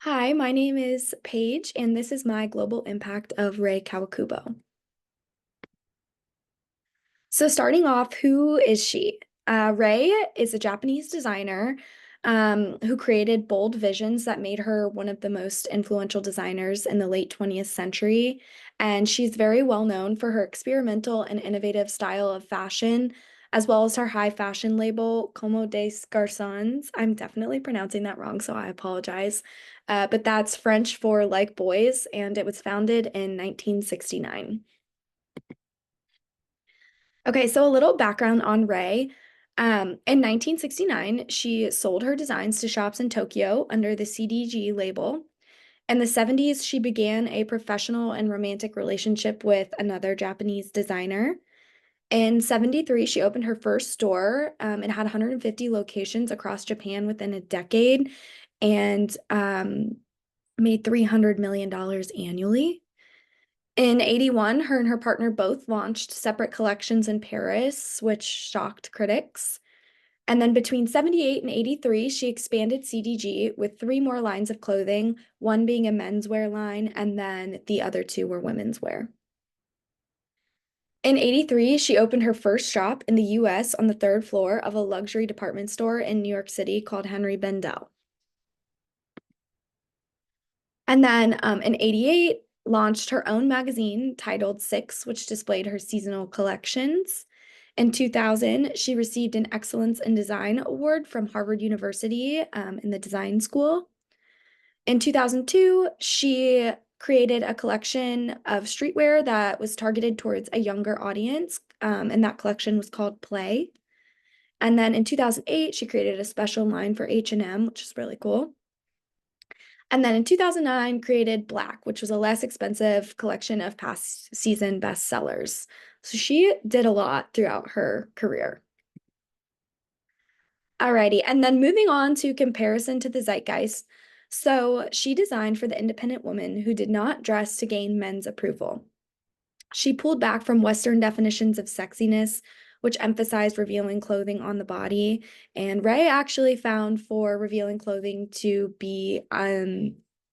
Hi, my name is Paige, and this is my global impact of Rei Kawakubo. So, starting off, who is she? Rei is a Japanese designer who created bold visions that made her one of the most influential designers in the late 20th century. And she's very well known for her experimental and innovative style of fashion, as well as her high fashion label, Como des Garçons. I'm definitely pronouncing that wrong, so I apologize. But that's French for like boys, and it was founded in 1969. Okay, so a little background on Ray. In 1969, she sold her designs to shops in Tokyo under the CDG label. In the 70s, she began a professional and romantic relationship with another Japanese designer. In 73, she opened her first store and had 150 locations across Japan within a decade and made $300 million annually. In 81, her and her partner both launched separate collections in Paris, which shocked critics. And then between 78 and 83, she expanded CDG with three more lines of clothing, one being a menswear line, and then the other two were women's wear. In 83, she opened her first shop in the US on the third floor of a luxury department store in New York City called Henry Bendel. And then in 88, launched her own magazine titled Six, which displayed her seasonal collections. In 2000, she received an Excellence in Design Award from Harvard University in the design school. In 2002, she created a collection of streetwear that was targeted towards a younger audience, and that collection was called Play. And then in 2008, she created a special line for H&M, which is really cool. And then in 2009, created Black, which was a less expensive collection of past season bestsellers. So she did a lot throughout her career. Alrighty, and then moving on to comparison to the zeitgeist. So she designed for the independent woman who did not dress to gain men's approval. She pulled back from Western definitions of sexiness, which emphasized revealing clothing on the body. And Ray actually found for revealing clothing to be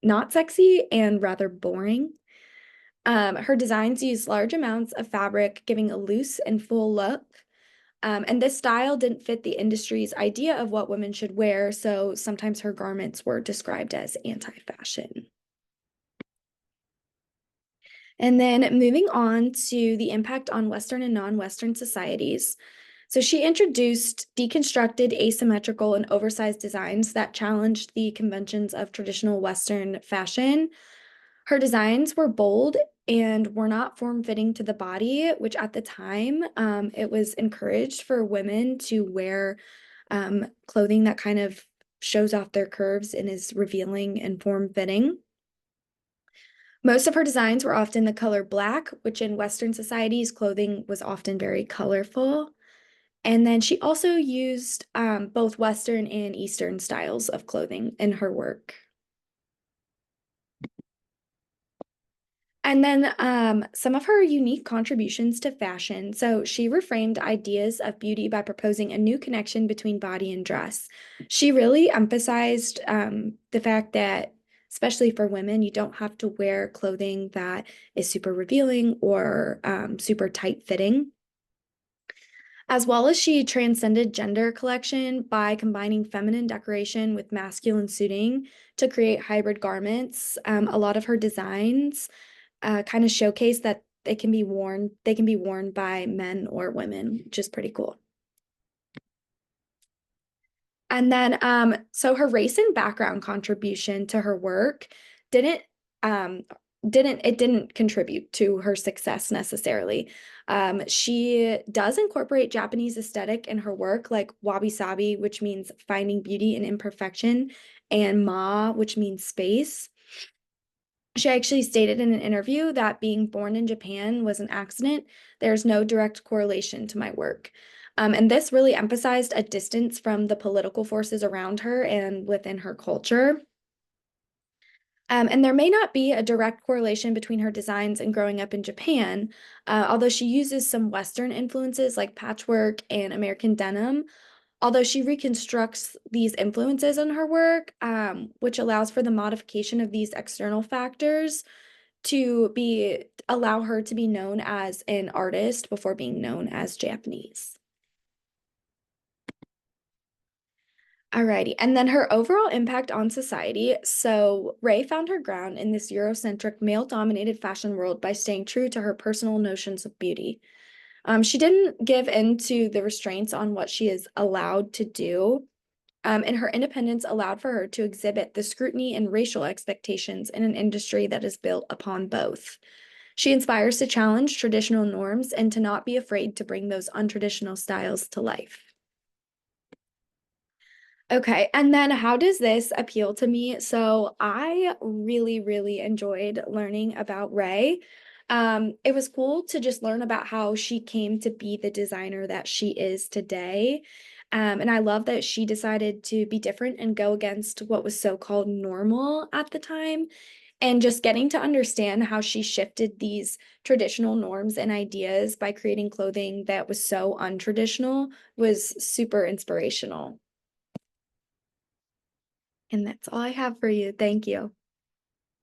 not sexy and rather boring. Her designs use large amounts of fabric, giving a loose and full look. And this style didn't fit the industry's idea of what women should wear, so sometimes her garments were described as anti-fashion. And then moving on to the impact on Western and non-Western societies. So she introduced deconstructed, asymmetrical, and oversized designs that challenged the conventions of traditional Western fashion. Her designs were bold and were not form-fitting to the body, which at the time, it was encouraged for women to wear clothing that kind of shows off their curves and is revealing and form-fitting. Most of her designs were often the color black, which in Western societies, clothing was often very colorful. And then she also used both Western and Eastern styles of clothing in her work. And then some of her unique contributions to fashion. So she reframed ideas of beauty by proposing a new connection between body and dress. She really emphasized the fact that, especially for women, you don't have to wear clothing that is super revealing or super tight fitting. As well as she transcended gender collection by combining feminine decoration with masculine suiting to create hybrid garments. A lot of her designs kind of showcase that they can be worn by men or women, which is pretty cool. And then so her race and background contribution to her work didn't um didn't contribute to her success necessarily. She does incorporate Japanese aesthetic in her work, like wabi-sabi, which means finding beauty in imperfection, and ma, which means space. She actually stated in an interview that being born in Japan was an accident. There's no direct correlation to my work. And this really emphasized a distance from the political forces around her and within her culture. And there may not be a direct correlation between her designs and growing up in Japan, although she uses some Western influences like patchwork and American denim. although she reconstructs these influences in her work, which allows for the modification of these external factors to be allow her to be known as an artist before being known as Japanese. Alrighty, and then her overall impact on society. So Ray found her ground in this Eurocentric, male-dominated fashion world by staying true to her personal notions of beauty. She didn't give in to the restraints on what she is allowed to do, and her independence allowed for her to exhibit the scrutiny and racial expectations in an industry that is built upon both. She inspires to challenge traditional norms and to not be afraid to bring those untraditional styles to life. Okay, and then how does this appeal to me? So I really, really enjoyed learning about Ray. It was cool to just learn about how she came to be the designer that she is today. And I love that she decided to be different and go against what was so-called normal at the time. And just getting to understand how she shifted these traditional norms and ideas by creating clothing that was so untraditional was super inspirational. And that's all I have for you. Thank you.